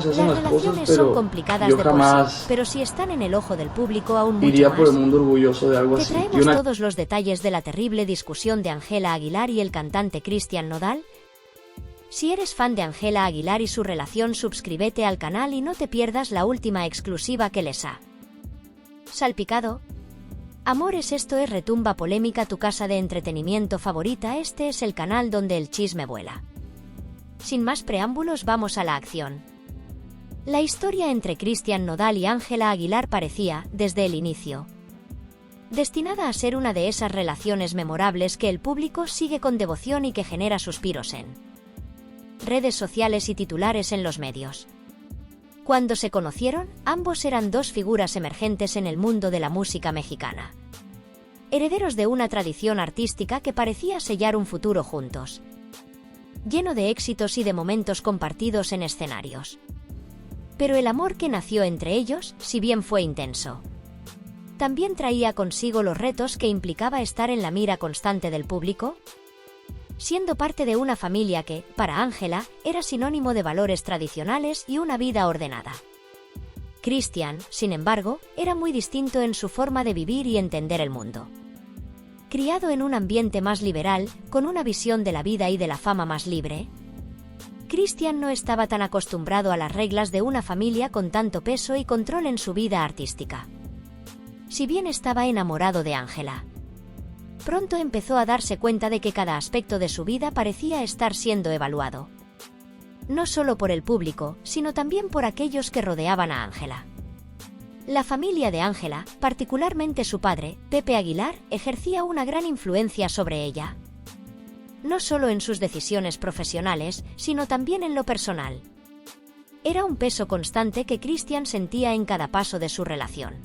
cómo se hacen Las las cosas, relaciones son pero complicadas yo de por jamás sí, pero si están en el ojo del público aún mucho iría por el más. mundo orgulloso de algo Te así. traemos todos los detalles de la terrible discusión de Ángela Aguilar y el cantante Cristian Nodal. Si eres fan de Ángela Aguilar y su relación, suscríbete al canal y no te pierdas la última exclusiva que les ha salpicado. Amores, esto es Retumba Polémica, tu casa de entretenimiento favorita. Este es el canal donde el chisme vuela. Sin más preámbulos, vamos a la acción. La historia entre Cristian Nodal y Ángela Aguilar parecía, desde el inicio, destinada a ser una de esas relaciones memorables que el público sigue con devoción y que genera suspiros en redes sociales y titulares en los medios. Cuando se conocieron, ambos eran dos figuras emergentes en el mundo de la música mexicana, herederos de una tradición artística que parecía sellar un futuro juntos, lleno de éxitos y de momentos compartidos en escenarios. Pero el amor que nació entre ellos, si bien fue intenso, también traía consigo los retos que implicaba estar en la mira constante del público, siendo parte de una familia que, para Ángela, era sinónimo de valores tradicionales y una vida ordenada. Cristian, sin embargo, era muy distinto en su forma de vivir y entender el mundo. Criado en un ambiente más liberal, con una visión de la vida y de la fama más libre, Cristian no estaba tan acostumbrado a las reglas de una familia con tanto peso y control en su vida artística. Si bien estaba enamorado de Ángela, pronto empezó a darse cuenta de que cada aspecto de su vida parecía estar siendo evaluado, no solo por el público, sino también por aquellos que rodeaban a Ángela. La familia de Ángela, particularmente su padre, Pepe Aguilar, ejercía una gran influencia sobre ella, no solo en sus decisiones profesionales, sino también en lo personal. Era un peso constante que Cristian sentía en cada paso de su relación.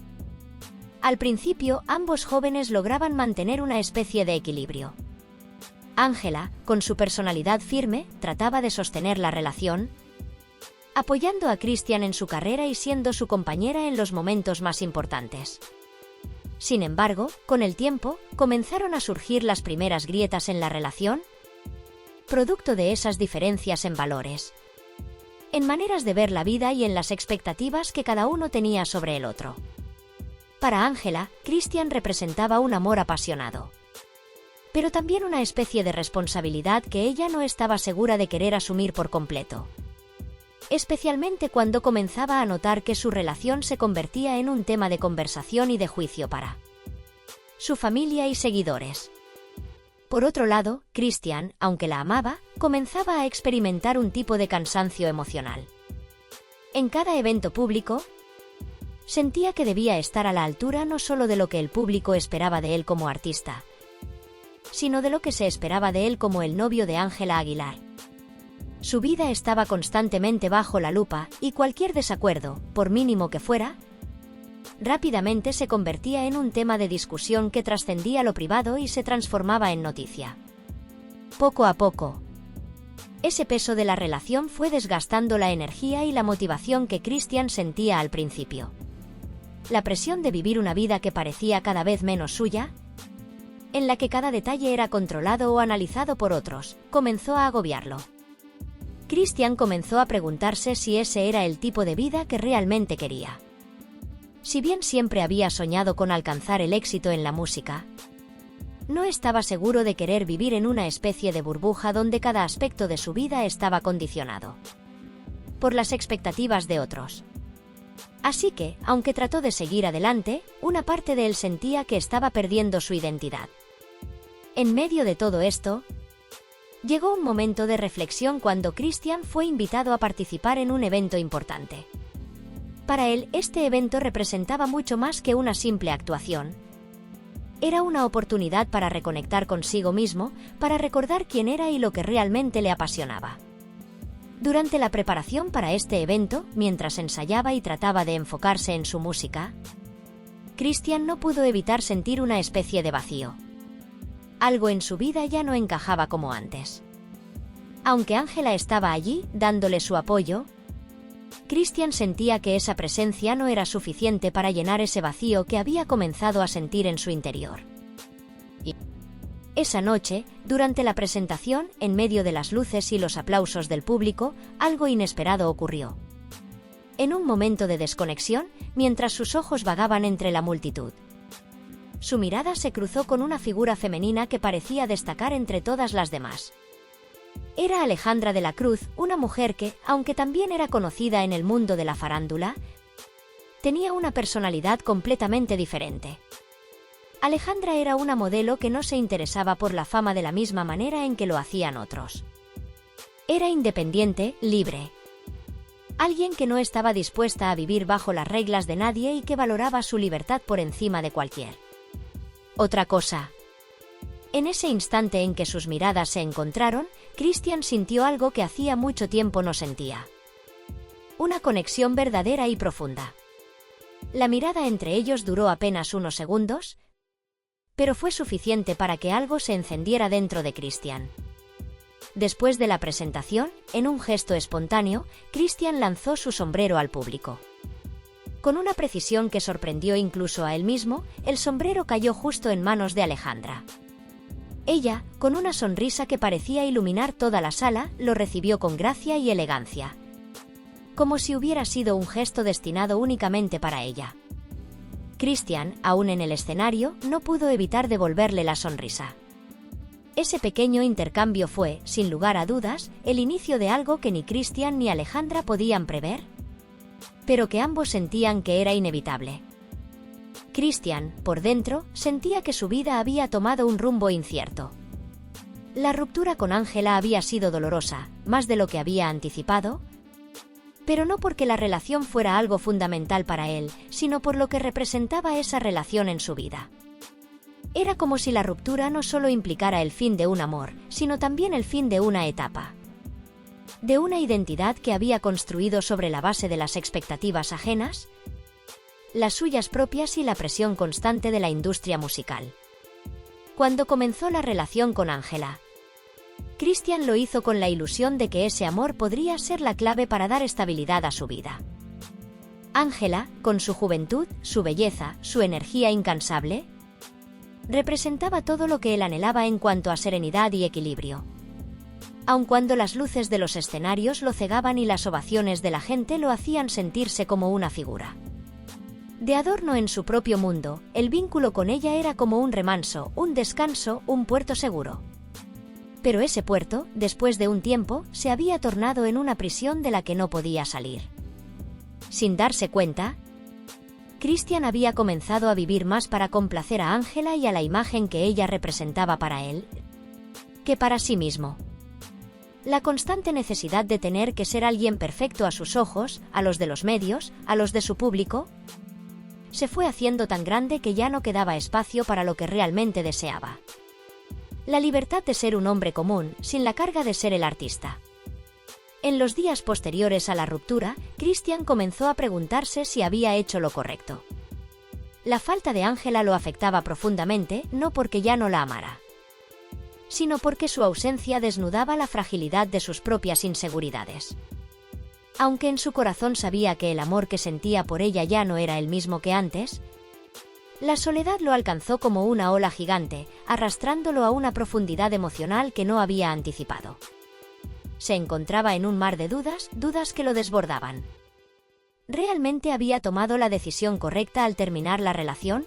Al principio, ambos jóvenes lograban mantener una especie de equilibrio. Ángela, con su personalidad firme, trataba de sostener la relación, apoyando a Cristian en su carrera y siendo su compañera en los momentos más importantes. Sin embargo, con el tiempo, comenzaron a surgir las primeras grietas en la relación, producto de esas diferencias en valores, en maneras de ver la vida y en las expectativas que cada uno tenía sobre el otro. Para Ángela, Cristian representaba un amor apasionado, pero también una especie de responsabilidad que ella no estaba segura de querer asumir por completo, especialmente cuando comenzaba a notar que su relación se convertía en un tema de conversación y de juicio para su familia y seguidores. Por otro lado, Cristian, aunque la amaba, comenzaba a experimentar un tipo de cansancio emocional. En cada evento público, sentía que debía estar a la altura no solo de lo que el público esperaba de él como artista, sino de lo que se esperaba de él como el novio de Ángela Aguilar. Su vida estaba constantemente bajo la lupa, y cualquier desacuerdo, por mínimo que fuera, rápidamente se convertía en un tema de discusión que trascendía lo privado y se transformaba en noticia. Poco a poco, ese peso de la relación fue desgastando la energía y la motivación que Cristian sentía al principio. La presión de vivir una vida que parecía cada vez menos suya, en la que cada detalle era controlado o analizado por otros, comenzó a agobiarlo. Cristian comenzó a preguntarse si ese era el tipo de vida que realmente quería. Si bien siempre había soñado con alcanzar el éxito en la música, no estaba seguro de querer vivir en una especie de burbuja donde cada aspecto de su vida estaba condicionado por las expectativas de otros. Así que, aunque trató de seguir adelante, una parte de él sentía que estaba perdiendo su identidad. En medio de todo esto, llegó un momento de reflexión cuando Cristian fue invitado a participar en un evento importante. Para él, este evento representaba mucho más que una simple actuación. Era una oportunidad para reconectar consigo mismo, para recordar quién era y lo que realmente le apasionaba. Durante la preparación para este evento, mientras ensayaba y trataba de enfocarse en su música, Cristian no pudo evitar sentir una especie de vacío. Algo en su vida ya no encajaba como antes. Aunque Ángela estaba allí, dándole su apoyo, Cristian sentía que esa presencia no era suficiente para llenar ese vacío que había comenzado a sentir en su interior. Y esa noche, durante la presentación, en medio de las luces y los aplausos del público, algo inesperado ocurrió. en un momento de desconexión, mientras sus ojos vagaban entre la multitud. Su mirada se cruzó con una figura femenina que parecía destacar entre todas las demás. Era Alejandra de la Cruz, una mujer que, aunque también era conocida en el mundo de la farándula, tenía una personalidad completamente diferente. Alejandra era una modelo que no se interesaba por la fama de la misma manera en que lo hacían otros. Era independiente, libre. Alguien que no estaba dispuesta a vivir bajo las reglas de nadie y que valoraba su libertad por encima de cualquier otra cosa. En ese instante en que sus miradas se encontraron, Christian sintió algo que hacía mucho tiempo no sentía. Una conexión verdadera y profunda. La mirada entre ellos duró apenas unos segundos, pero fue suficiente para que algo se encendiera dentro de Christian. Después de la presentación, en un gesto espontáneo, Christian lanzó su sombrero al público. Con una precisión que sorprendió incluso a él mismo, el sombrero cayó justo en manos de Alejandra. Ella, con una sonrisa que parecía iluminar toda la sala, lo recibió con gracia y elegancia, como si hubiera sido un gesto destinado únicamente para ella. Christian, aún en el escenario, no pudo evitar devolverle la sonrisa. Ese pequeño intercambio fue, sin lugar a dudas, el inicio de algo que ni Christian ni Alejandra podían prever, pero que ambos sentían que era inevitable. Christian, por dentro, sentía que su vida había tomado un rumbo incierto. La ruptura con Ángela había sido dolorosa, más de lo que había anticipado, pero no porque la relación fuera algo fundamental para él, sino por lo que representaba esa relación en su vida. Era como si la ruptura no solo implicara el fin de un amor, sino también el fin de una etapa, de una identidad que había construido sobre la base de las expectativas ajenas, las suyas propias y la presión constante de la industria musical. Cuando comenzó la relación con Ángela, Christian lo hizo con la ilusión de que ese amor podría ser la clave para dar estabilidad a su vida. Ángela, con su juventud, su belleza, su energía incansable, representaba todo lo que él anhelaba en cuanto a serenidad y equilibrio. Aun cuando las luces de los escenarios lo cegaban y las ovaciones de la gente lo hacían sentirse como una figura de adorno en su propio mundo, el vínculo con ella era como un remanso, un descanso, un puerto seguro. Pero ese puerto, después de un tiempo, se había tornado en una prisión de la que no podía salir. Sin darse cuenta, Christian había comenzado a vivir más para complacer a Ángela y a la imagen que ella representaba para él, que para sí mismo. La constante necesidad de tener que ser alguien perfecto a sus ojos, a los de los medios, a los de su público, se fue haciendo tan grande que ya no quedaba espacio para lo que realmente deseaba. La libertad de ser un hombre común, sin la carga de ser el artista. En los días posteriores a la ruptura, Christian comenzó a preguntarse si había hecho lo correcto. La falta de Ángela lo afectaba profundamente, no porque ya no la amara, sino porque su ausencia desnudaba la fragilidad de sus propias inseguridades. Aunque en su corazón sabía que el amor que sentía por ella ya no era el mismo que antes, la soledad lo alcanzó como una ola gigante, arrastrándolo a una profundidad emocional que no había anticipado. Se encontraba en un mar de dudas, dudas que lo desbordaban. ¿Realmente había tomado la decisión correcta al terminar la relación?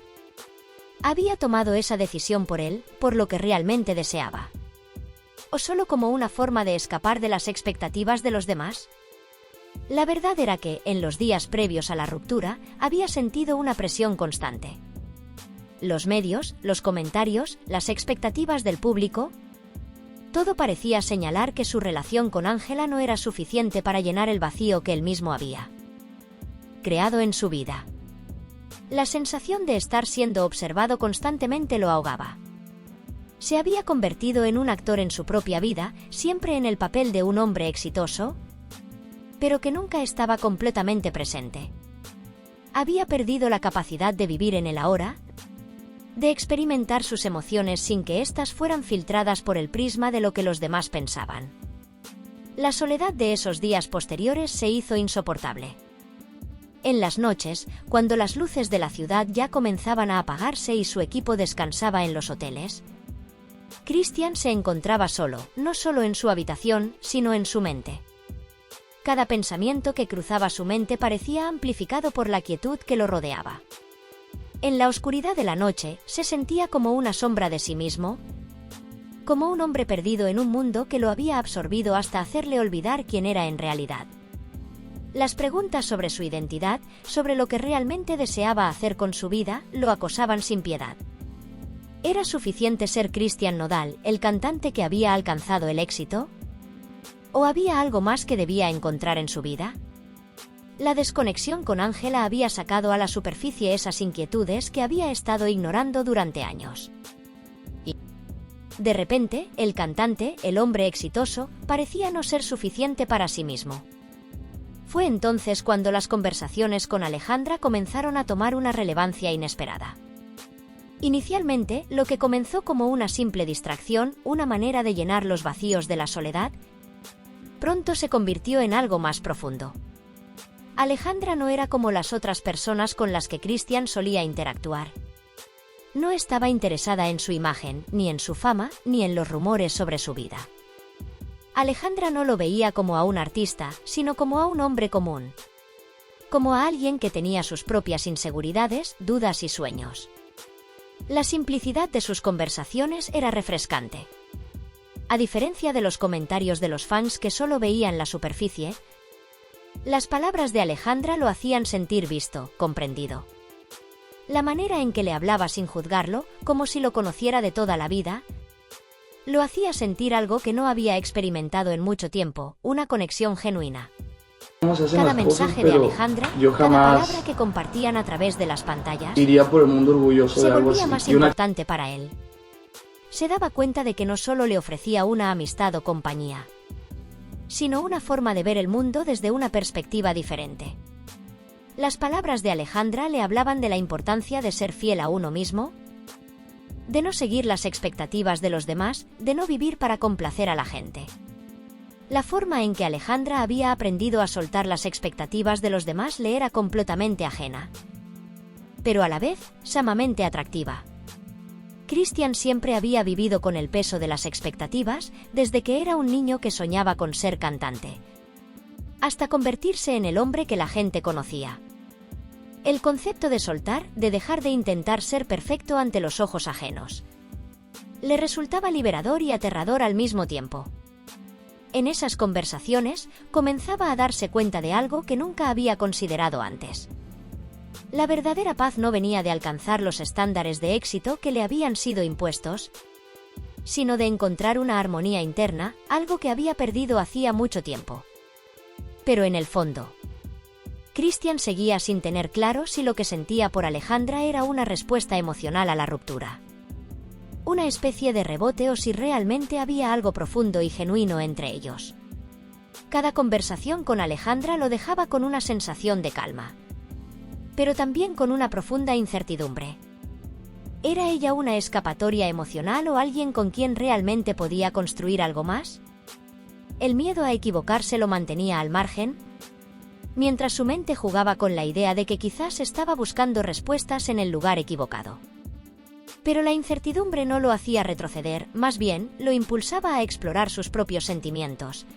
¿Había tomado esa decisión por él, por lo que realmente deseaba? ¿O solo como una forma de escapar de las expectativas de los demás? La verdad era que, en los días previos a la ruptura, había sentido una presión constante. Los medios, los comentarios, las expectativas del público, todo parecía señalar que su relación con Ángela no era suficiente para llenar el vacío que él mismo había creado en su vida. La sensación de estar siendo observado constantemente lo ahogaba. Se había convertido en un actor en su propia vida, siempre en el papel de un hombre exitoso, pero que nunca estaba completamente presente. Había perdido la capacidad de vivir en el ahora, de experimentar sus emociones sin que éstas fueran filtradas por el prisma de lo que los demás pensaban. La soledad de esos días posteriores se hizo insoportable. En las noches, cuando las luces de la ciudad ya comenzaban a apagarse y su equipo descansaba en los hoteles, Christian se encontraba solo, no solo en su habitación, sino en su mente. Cada pensamiento que cruzaba su mente parecía amplificado por la quietud que lo rodeaba. En la oscuridad de la noche, se sentía como una sombra de sí mismo, como un hombre perdido en un mundo que lo había absorbido hasta hacerle olvidar quién era en realidad. Las preguntas sobre su identidad, sobre lo que realmente deseaba hacer con su vida, lo acosaban sin piedad. ¿Era suficiente ser Christian Nodal, el cantante que había alcanzado el éxito? ¿O había algo más que debía encontrar en su vida? La desconexión con Angela había sacado a la superficie esas inquietudes que había estado ignorando durante años. Y, de repente, el cantante, el hombre exitoso, parecía no ser suficiente para sí mismo. Fue entonces cuando las conversaciones con Alejandra comenzaron a tomar una relevancia inesperada. Inicialmente, lo que comenzó como una simple distracción, una manera de llenar los vacíos de la soledad, pronto se convirtió en algo más profundo. Alejandra no era como las otras personas con las que Christian solía interactuar. No estaba interesada en su imagen, ni en su fama, ni en los rumores sobre su vida. Alejandra no lo veía como a un artista, sino como a un hombre común. Como a alguien que tenía sus propias inseguridades, dudas y sueños. La simplicidad de sus conversaciones era refrescante. A diferencia de los comentarios de los fans que solo veían la superficie, las palabras de Alejandra lo hacían sentir visto, comprendido. La manera en que le hablaba sin juzgarlo, como si lo conociera de toda la vida, lo hacía sentir algo que no había experimentado en mucho tiempo, una conexión genuina. Cada mensaje de Alejandra, cada palabra que compartían a través de las pantallas, iría por el mundo orgulloso se de algo volvía así. más importante para él. Se daba cuenta de que no solo le ofrecía una amistad o compañía, sino una forma de ver el mundo desde una perspectiva diferente. Las palabras de Alejandra le hablaban de la importancia de ser fiel a uno mismo, de no seguir las expectativas de los demás, de no vivir para complacer a la gente. La forma en que Alejandra había aprendido a soltar las expectativas de los demás le era completamente ajena, pero a la vez, sumamente atractiva. Christian siempre había vivido con el peso de las expectativas, desde que era un niño que soñaba con ser cantante, hasta convertirse en el hombre que la gente conocía. El concepto de soltar, de dejar de intentar ser perfecto ante los ojos ajenos, le resultaba liberador y aterrador al mismo tiempo. En esas conversaciones, comenzaba a darse cuenta de algo que nunca había considerado antes. La verdadera paz no venía de alcanzar los estándares de éxito que le habían sido impuestos, sino de encontrar una armonía interna, algo que había perdido hacía mucho tiempo. Pero en el fondo, Christian seguía sin tener claro si lo que sentía por Alejandra era una respuesta emocional a la ruptura, una especie de rebote, o si realmente había algo profundo y genuino entre ellos. Cada conversación con Alejandra lo dejaba con una sensación de calma, pero también con una profunda incertidumbre. ¿Era ella una escapatoria emocional o alguien con quien realmente podía construir algo más? El miedo a equivocarse lo mantenía al margen, mientras su mente jugaba con la idea de que quizás estaba buscando respuestas en el lugar equivocado. Pero la incertidumbre no lo hacía retroceder, más bien, lo impulsaba a explorar sus propios sentimientos,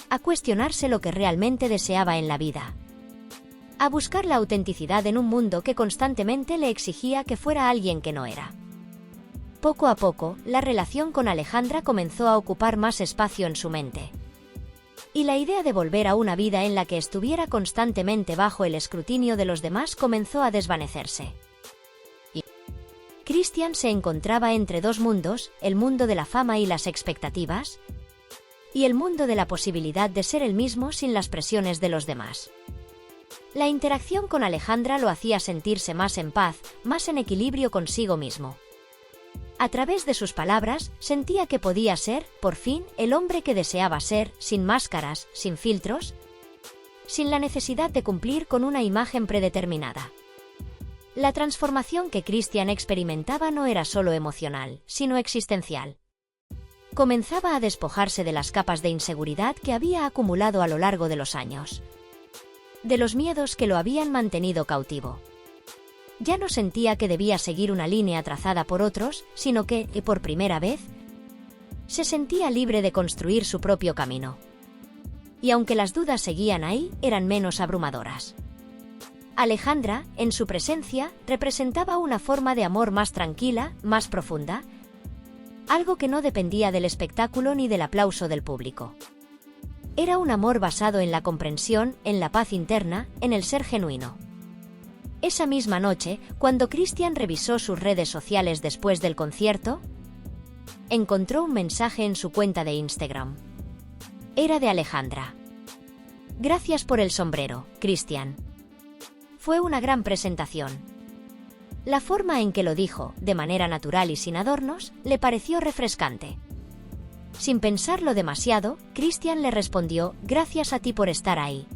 a cuestionarse lo que realmente deseaba en la vida, a buscar la autenticidad en un mundo que constantemente le exigía que fuera alguien que no era. Poco a poco, la relación con Alejandra comenzó a ocupar más espacio en su mente, y la idea de volver a una vida en la que estuviera constantemente bajo el escrutinio de los demás comenzó a desvanecerse. Christian se encontraba entre dos mundos, el mundo de la fama y las expectativas, y el mundo de la posibilidad de ser él mismo sin las presiones de los demás. La interacción con Alejandra lo hacía sentirse más en paz, más en equilibrio consigo mismo. A través de sus palabras, sentía que podía ser, por fin, el hombre que deseaba ser, sin máscaras, sin filtros, sin la necesidad de cumplir con una imagen predeterminada. La transformación que Christian experimentaba no era solo emocional, sino existencial. Comenzaba a despojarse de las capas de inseguridad que había acumulado a lo largo de los años, de los miedos que lo habían mantenido cautivo. Ya no sentía que debía seguir una línea trazada por otros, sino que, por primera vez, se sentía libre de construir su propio camino. Y aunque las dudas seguían ahí, eran menos abrumadoras. Alejandra, en su presencia, representaba una forma de amor más tranquila, más profunda, algo que no dependía del espectáculo ni del aplauso del público. Era un amor basado en la comprensión, en la paz interna, en el ser genuino. Esa misma noche, cuando Christian revisó sus redes sociales después del concierto, encontró un mensaje en su cuenta de Instagram. Era de Alejandra. Gracias por el sombrero, Christian. Fue una gran presentación. La forma en que lo dijo, de manera natural y sin adornos, le pareció refrescante. Sin pensarlo demasiado, Christian le respondió: gracias a ti por estar ahí.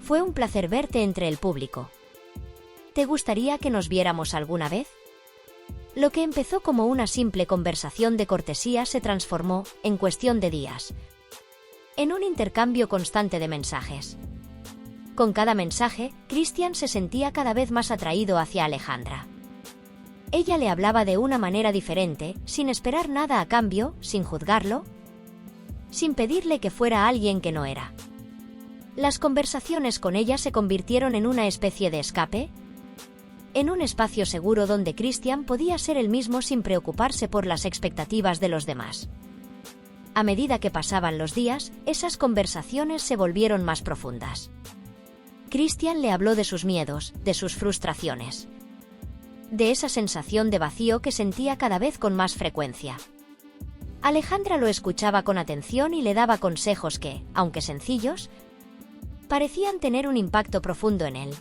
Fue un placer verte entre el público. ¿Te gustaría que nos viéramos alguna vez? Lo que empezó como una simple conversación de cortesía se transformó, en cuestión de días, en un intercambio constante de mensajes. Con cada mensaje, Christian se sentía cada vez más atraído hacia Alejandra. Ella le hablaba de una manera diferente, sin esperar nada a cambio, sin juzgarlo, sin pedirle que fuera alguien que no era. Las conversaciones con ella se convirtieron en una especie de escape, en un espacio seguro donde Christian podía ser él mismo sin preocuparse por las expectativas de los demás. A medida que pasaban los días, esas conversaciones se volvieron más profundas. Christian le habló de sus miedos, de sus frustraciones, de esa sensación de vacío que sentía cada vez con más frecuencia. Alejandra lo escuchaba con atención y le daba consejos que, aunque sencillos, parecían tener un impacto profundo en él.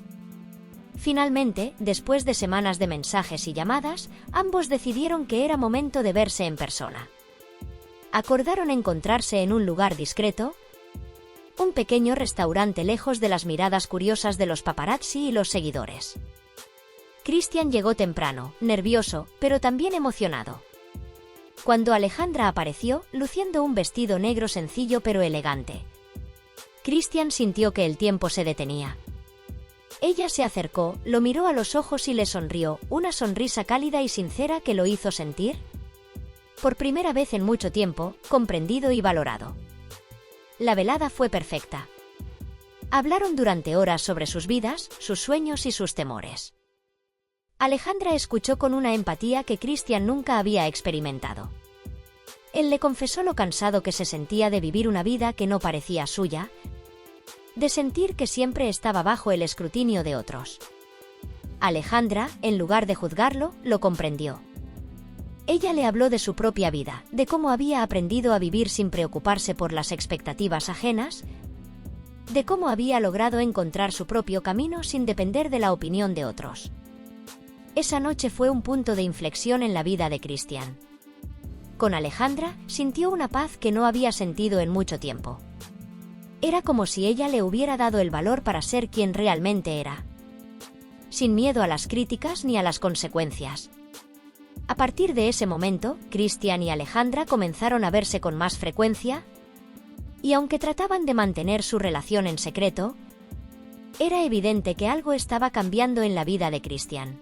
Finalmente, después de semanas de mensajes y llamadas, ambos decidieron que era momento de verse en persona. Acordaron encontrarse en un lugar discreto, un pequeño restaurante lejos de las miradas curiosas de los paparazzi y los seguidores. Christian llegó temprano, nervioso, pero también emocionado. Cuando Alejandra apareció, luciendo un vestido negro sencillo pero elegante, Christian sintió que el tiempo se detenía. Ella se acercó, lo miró a los ojos y le sonrió, una sonrisa cálida y sincera que lo hizo sentir, por primera vez en mucho tiempo, comprendido y valorado. La velada fue perfecta. Hablaron durante horas sobre sus vidas, sus sueños y sus temores. Alejandra escuchó con una empatía que Christian nunca había experimentado. Él le confesó lo cansado que se sentía de vivir una vida que no parecía suya, de sentir que siempre estaba bajo el escrutinio de otros. Alejandra, en lugar de juzgarlo, lo comprendió. Ella le habló de su propia vida, de cómo había aprendido a vivir sin preocuparse por las expectativas ajenas, de cómo había logrado encontrar su propio camino sin depender de la opinión de otros. Esa noche fue un punto de inflexión en la vida de Christian. Con Alejandra, sintió una paz que no había sentido en mucho tiempo. Era como si ella le hubiera dado el valor para ser quien realmente era, sin miedo a las críticas ni a las consecuencias. A partir de ese momento, Christian y Alejandra comenzaron a verse con más frecuencia, y aunque trataban de mantener su relación en secreto, era evidente que algo estaba cambiando en la vida de Christian.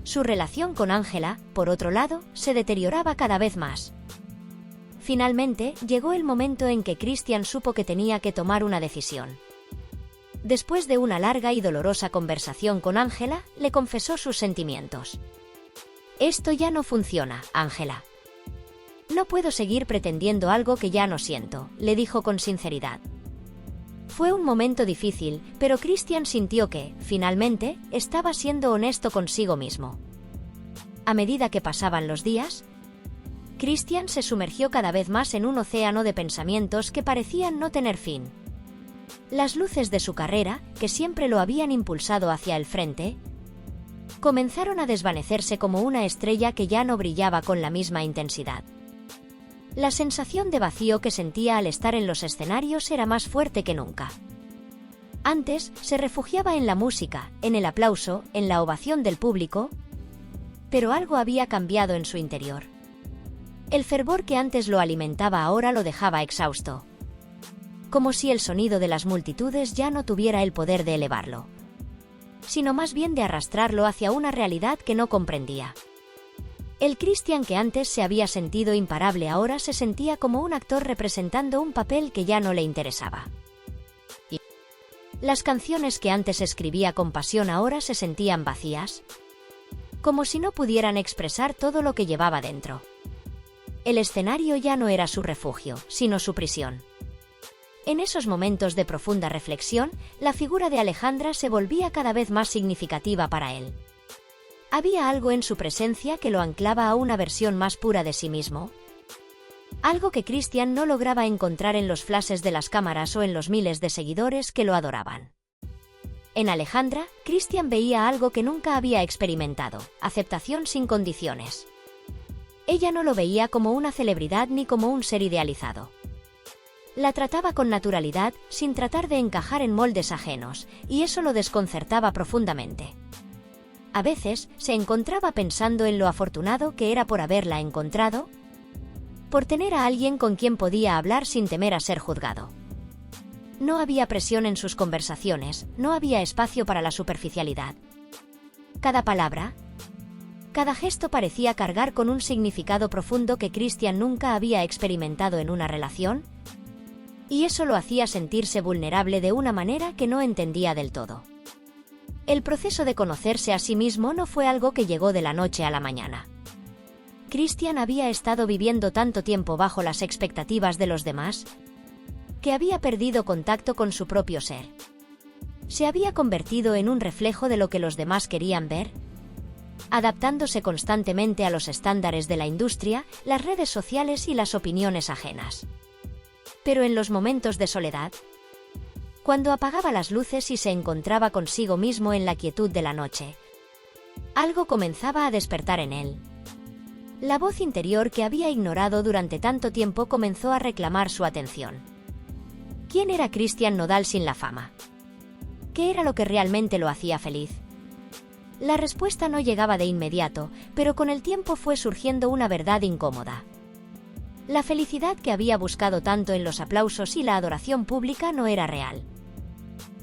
Su relación con Ángela, por otro lado, se deterioraba cada vez más. Finalmente, llegó el momento en que Christian supo que tenía que tomar una decisión. Después de una larga y dolorosa conversación con Ángela, le confesó sus sentimientos. Esto ya no funciona, Ángela. No puedo seguir pretendiendo algo que ya no siento, le dijo con sinceridad. Fue un momento difícil, pero Christian sintió que, finalmente, estaba siendo honesto consigo mismo. A medida que pasaban los días, Christian se sumergió cada vez más en un océano de pensamientos que parecían no tener fin. Las luces de su carrera, que siempre lo habían impulsado hacia el frente, comenzaron a desvanecerse como una estrella que ya no brillaba con la misma intensidad. La sensación de vacío que sentía al estar en los escenarios era más fuerte que nunca. Antes, se refugiaba en la música, en el aplauso, en la ovación del público, pero algo había cambiado en su interior. El fervor que antes lo alimentaba ahora lo dejaba exhausto, como si el sonido de las multitudes ya no tuviera el poder de elevarlo, sino más bien de arrastrarlo hacia una realidad que no comprendía. El Christian que antes se había sentido imparable ahora se sentía como un actor representando un papel que ya no le interesaba. Y las canciones que antes escribía con pasión ahora se sentían vacías, como si no pudieran expresar todo lo que llevaba dentro. El escenario ya no era su refugio, sino su prisión. En esos momentos de profunda reflexión, la figura de Alejandra se volvía cada vez más significativa para él. Había algo en su presencia que lo anclaba a una versión más pura de sí mismo, algo que Christian no lograba encontrar en los flashes de las cámaras o en los miles de seguidores que lo adoraban. En Alejandra, Christian veía algo que nunca había experimentado: aceptación sin condiciones. Ella no lo veía como una celebridad ni como un ser idealizado. La trataba con naturalidad, sin tratar de encajar en moldes ajenos, y eso lo desconcertaba profundamente. A veces, se encontraba pensando en lo afortunado que era por haberla encontrado, por tener a alguien con quien podía hablar sin temer a ser juzgado. No había presión en sus conversaciones, no había espacio para la superficialidad. Cada palabra, cada gesto parecía cargar con un significado profundo que Christian nunca había experimentado en una relación, y eso lo hacía sentirse vulnerable de una manera que no entendía del todo. El proceso de conocerse a sí mismo no fue algo que llegó de la noche a la mañana. Christian había estado viviendo tanto tiempo bajo las expectativas de los demás, que había perdido contacto con su propio ser. Se había convertido en un reflejo de lo que los demás querían ver, adaptándose constantemente a los estándares de la industria, las redes sociales y las opiniones ajenas. Pero en los momentos de soledad, cuando apagaba las luces y se encontraba consigo mismo en la quietud de la noche, algo comenzaba a despertar en él. La voz interior que había ignorado durante tanto tiempo comenzó a reclamar su atención. ¿Quién era Christian Nodal sin la fama? ¿Qué era lo que realmente lo hacía feliz? La respuesta no llegaba de inmediato, pero con el tiempo fue surgiendo una verdad incómoda. La felicidad que había buscado tanto en los aplausos y la adoración pública no era real.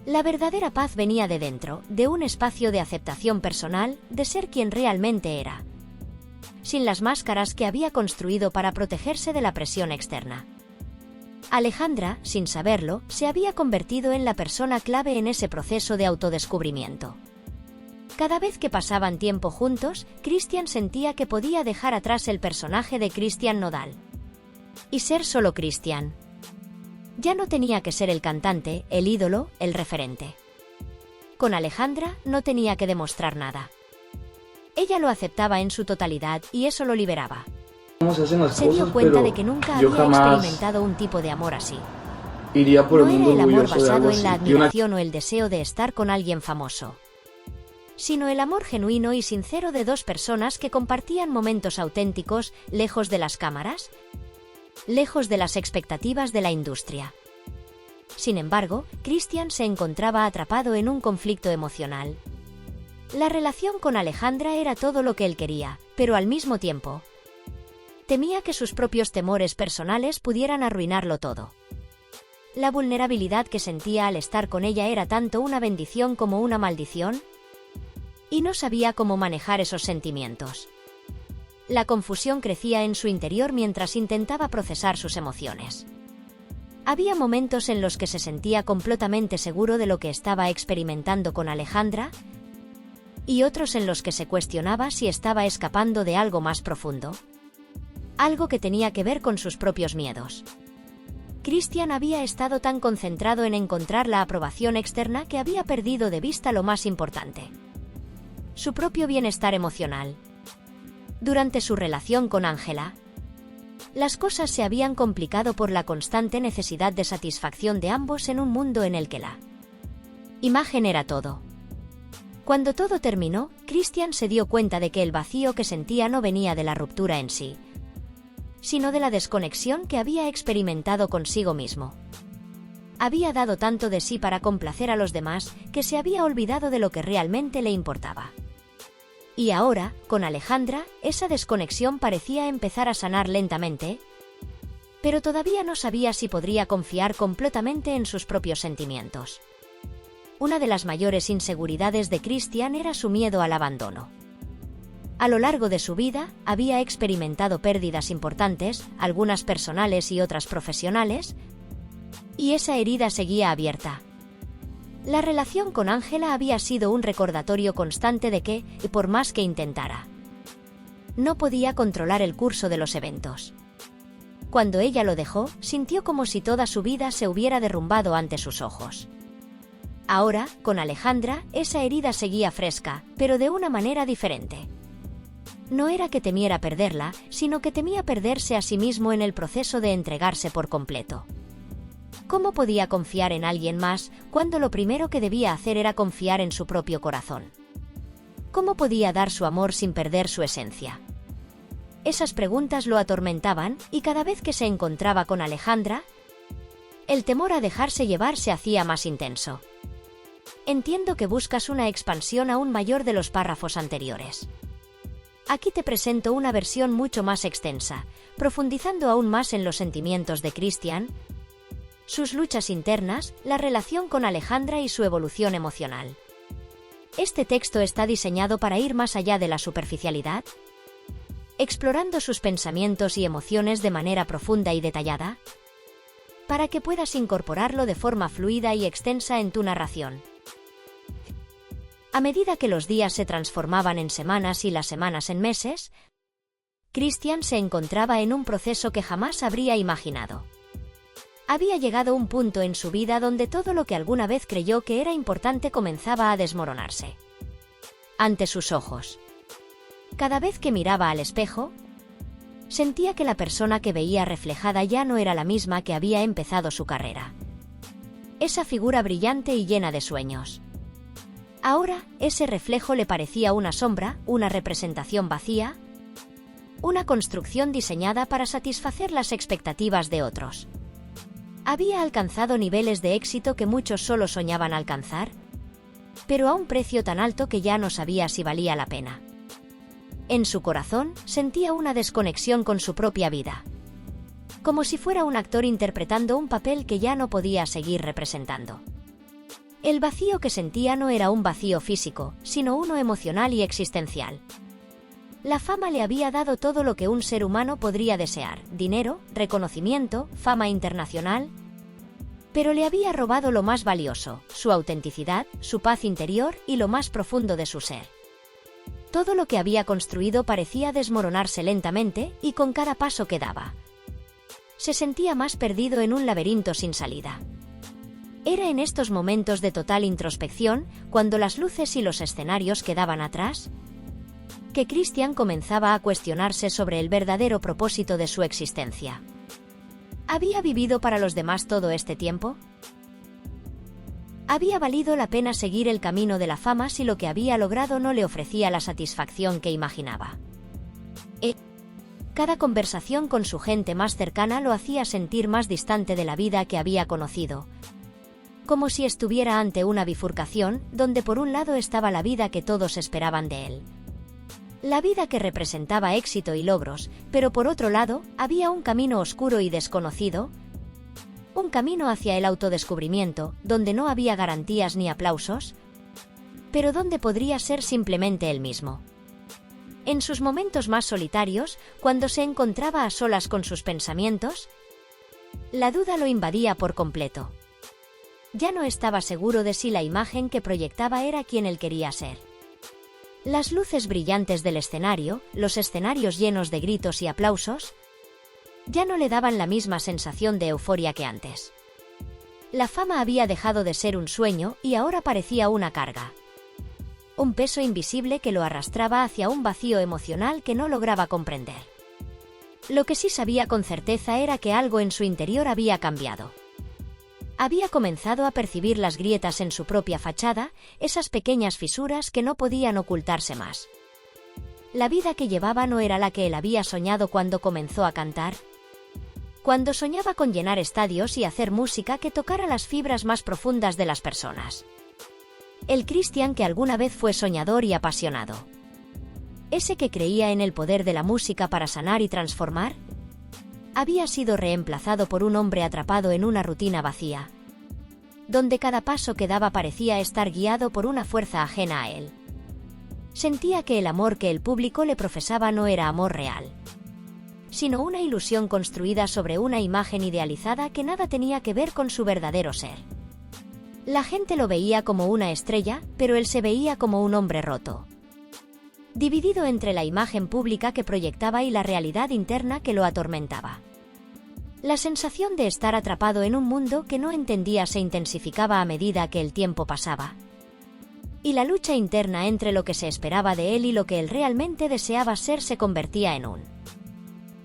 La verdadera paz venía de dentro, de un espacio de aceptación personal, de ser quien realmente era, sin las máscaras que había construido para protegerse de la presión externa. Alejandra, sin saberlo, se había convertido en la persona clave en ese proceso de autodescubrimiento. Cada vez que pasaban tiempo juntos, Christian sentía que podía dejar atrás el personaje de Christian Nodal y ser solo Christian. Ya no tenía que ser el cantante, el ídolo, el referente. Con Alejandra no tenía que demostrar nada. Ella lo aceptaba en su totalidad y eso lo liberaba. Se dio cuenta de que nunca había experimentado un tipo de amor así. Iría por No el era mundo el amor orgulloso de basado algo en la así. admiración o el deseo de estar con alguien famoso, sino el amor genuino y sincero de dos personas que compartían momentos auténticos, lejos de las cámaras, lejos de las expectativas de la industria. Sin embargo, Christian se encontraba atrapado en un conflicto emocional. La relación con Alejandra era todo lo que él quería, pero al mismo tiempo, temía que sus propios temores personales pudieran arruinarlo todo. La vulnerabilidad que sentía al estar con ella era tanto una bendición como una maldición, y no sabía cómo manejar esos sentimientos. La confusión crecía en su interior mientras intentaba procesar sus emociones. Había momentos en los que se sentía completamente seguro de lo que estaba experimentando con Alejandra, y otros en los que se cuestionaba si estaba escapando de algo más profundo, algo que tenía que ver con sus propios miedos. Christian había estado tan concentrado en encontrar la aprobación externa que había perdido de vista lo más importante: su propio bienestar emocional. Durante su relación con Ángela, las cosas se habían complicado por la constante necesidad de satisfacción de ambos en un mundo en el que la imagen era todo. Cuando todo terminó, Christian se dio cuenta de que el vacío que sentía no venía de la ruptura en sí, sino de la desconexión que había experimentado consigo mismo. Había dado tanto de sí para complacer a los demás que se había olvidado de lo que realmente le importaba. Y ahora, con Alejandra, esa desconexión parecía empezar a sanar lentamente, pero todavía no sabía si podría confiar completamente en sus propios sentimientos. Una de las mayores inseguridades de Christian era su miedo al abandono. A lo largo de su vida, había experimentado pérdidas importantes, algunas personales y otras profesionales, y esa herida seguía abierta. La relación con Angela había sido un recordatorio constante de que, y por más que intentara, no podía controlar el curso de los eventos. Cuando ella lo dejó, sintió como si toda su vida se hubiera derrumbado ante sus ojos. Ahora, con Alejandra, esa herida seguía fresca, pero de una manera diferente. No era que temiera perderla, sino que temía perderse a sí mismo en el proceso de entregarse por completo. ¿Cómo podía confiar en alguien más cuando lo primero que debía hacer era confiar en su propio corazón? ¿Cómo podía dar su amor sin perder su esencia? Esas preguntas lo atormentaban, y cada vez que se encontraba con Alejandra, el temor a dejarse llevar se hacía más intenso. Entiendo que buscas una expansión aún mayor de los párrafos anteriores. Aquí te presento una versión mucho más extensa, profundizando aún más en los sentimientos de Christian, sus luchas internas, la relación con Alejandra y su evolución emocional. Este texto está diseñado para ir más allá de la superficialidad, explorando sus pensamientos y emociones de manera profunda y detallada, para que puedas incorporarlo de forma fluida y extensa en tu narración. A medida que los días se transformaban en semanas y las semanas en meses, Christian se encontraba en un proceso que jamás habría imaginado. Había llegado un punto en su vida donde todo lo que alguna vez creyó que era importante comenzaba a desmoronarse ante sus ojos. Cada vez que miraba al espejo, sentía que la persona que veía reflejada ya no era la misma que había empezado su carrera. Esa figura brillante y llena de sueños. Ahora, ese reflejo le parecía una sombra, una representación vacía, una construcción diseñada para satisfacer las expectativas de otros. Había alcanzado niveles de éxito que muchos solo soñaban alcanzar, pero a un precio tan alto que ya no sabía si valía la pena. En su corazón, sentía una desconexión con su propia vida, como si fuera un actor interpretando un papel que ya no podía seguir representando. El vacío que sentía no era un vacío físico, sino uno emocional y existencial. La fama le había dado todo lo que un ser humano podría desear: dinero, reconocimiento, fama internacional. Pero le había robado lo más valioso: su autenticidad, su paz interior y lo más profundo de su ser. Todo lo que había construido parecía desmoronarse lentamente, y con cada paso que daba, se sentía más perdido en un laberinto sin salida. Era en estos momentos de total introspección, cuando las luces y los escenarios quedaban atrás, que Christian comenzaba a cuestionarse sobre el verdadero propósito de su existencia. ¿Había vivido para los demás todo este tiempo? ¿Había valido la pena seguir el camino de la fama si lo que había logrado no le ofrecía la satisfacción que imaginaba? Cada conversación con su gente más cercana lo hacía sentir más distante de la vida que había conocido, como si estuviera ante una bifurcación, donde por un lado estaba la vida que todos esperaban de él, la vida que representaba éxito y logros, pero por otro lado, había un camino oscuro y desconocido, un camino hacia el autodescubrimiento, donde no había garantías ni aplausos, pero donde podría ser simplemente él mismo. En sus momentos más solitarios, cuando se encontraba a solas con sus pensamientos, la duda lo invadía por completo. Ya no estaba seguro de si la imagen que proyectaba era quien él quería ser. Las luces brillantes del escenario, los escenarios llenos de gritos y aplausos, ya no le daban la misma sensación de euforia que antes. La fama había dejado de ser un sueño y ahora parecía una carga. Un peso invisible que lo arrastraba hacia un vacío emocional que no lograba comprender. Lo que sí sabía con certeza era que algo en su interior había cambiado. Había comenzado a percibir las grietas en su propia fachada, esas pequeñas fisuras que no podían ocultarse más. La vida que llevaba no era la que él había soñado cuando comenzó a cantar, cuando soñaba con llenar estadios y hacer música que tocara las fibras más profundas de las personas. El Christian que alguna vez fue soñador y apasionado. Ese que creía en el poder de la música para sanar y transformar, había sido reemplazado por un hombre atrapado en una rutina vacía, donde cada paso que daba parecía estar guiado por una fuerza ajena a él. Sentía que el amor que el público le profesaba no era amor real, sino una ilusión construida sobre una imagen idealizada que nada tenía que ver con su verdadero ser. La gente lo veía como una estrella, pero él se veía como un hombre roto, dividido entre la imagen pública que proyectaba y la realidad interna que lo atormentaba. La sensación de estar atrapado en un mundo que no entendía se intensificaba a medida que el tiempo pasaba, y la lucha interna entre lo que se esperaba de él y lo que él realmente deseaba ser se convertía en un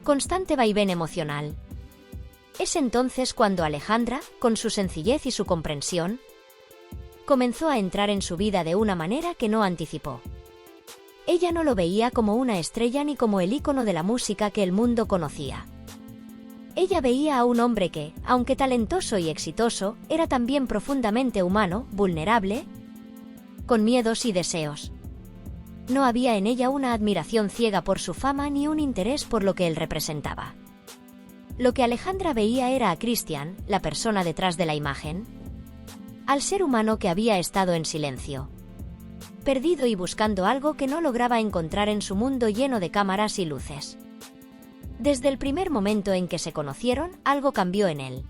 constante vaivén emocional. Es entonces cuando Alejandra, con su sencillez y su comprensión, comenzó a entrar en su vida de una manera que no anticipó. Ella no lo veía como una estrella ni como el ícono de la música que el mundo conocía. Ella veía a un hombre que, aunque talentoso y exitoso, era también profundamente humano, vulnerable, con miedos y deseos. No había en ella una admiración ciega por su fama ni un interés por lo que él representaba. Lo que Alejandra veía era a Christian, la persona detrás de la imagen, al ser humano que había estado en silencio, perdido y buscando algo que no lograba encontrar en su mundo lleno de cámaras y luces. Desde el primer momento en que se conocieron, algo cambió en él.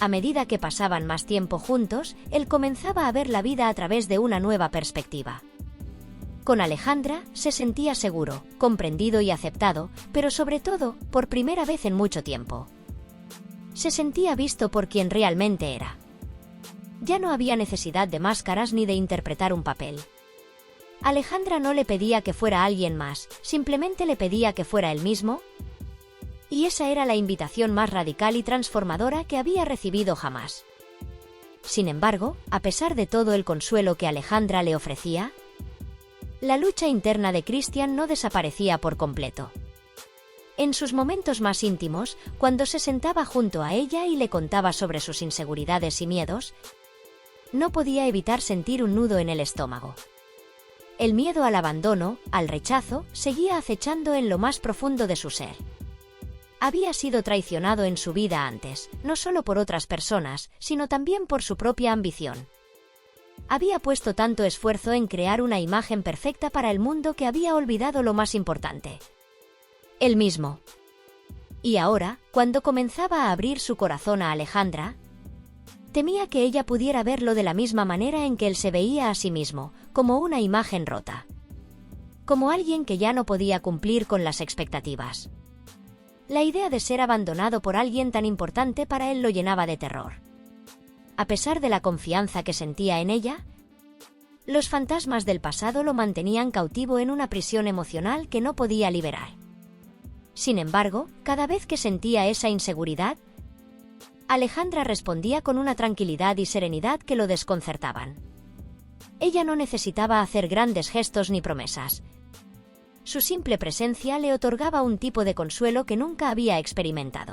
A medida que pasaban más tiempo juntos, él comenzaba a ver la vida a través de una nueva perspectiva. Con Alejandra se sentía seguro, comprendido y aceptado, pero sobre todo, por primera vez en mucho tiempo, se sentía visto por quien realmente era. Ya no había necesidad de máscaras ni de interpretar un papel. Alejandra no le pedía que fuera alguien más, simplemente le pedía que fuera él mismo, y esa era la invitación más radical y transformadora que había recibido jamás. Sin embargo, a pesar de todo el consuelo que Alejandra le ofrecía, la lucha interna de Christian no desaparecía por completo. En sus momentos más íntimos, cuando se sentaba junto a ella y le contaba sobre sus inseguridades y miedos, no podía evitar sentir un nudo en el estómago. El miedo al abandono, al rechazo, seguía acechando en lo más profundo de su ser. Había sido traicionado en su vida antes, no solo por otras personas, sino también por su propia ambición. Había puesto tanto esfuerzo en crear una imagen perfecta para el mundo que había olvidado lo más importante: él mismo. Y ahora, cuando comenzaba a abrir su corazón a Alejandra, temía que ella pudiera verlo de la misma manera en que él se veía a sí mismo, como una imagen rota, como alguien que ya no podía cumplir con las expectativas. La idea de ser abandonado por alguien tan importante para él lo llenaba de terror. A pesar de la confianza que sentía en ella, los fantasmas del pasado lo mantenían cautivo en una prisión emocional que no podía liberar. Sin embargo, cada vez que sentía esa inseguridad, Alejandra respondía con una tranquilidad y serenidad que lo desconcertaban. Ella no necesitaba hacer grandes gestos ni promesas. Su simple presencia le otorgaba un tipo de consuelo que nunca había experimentado.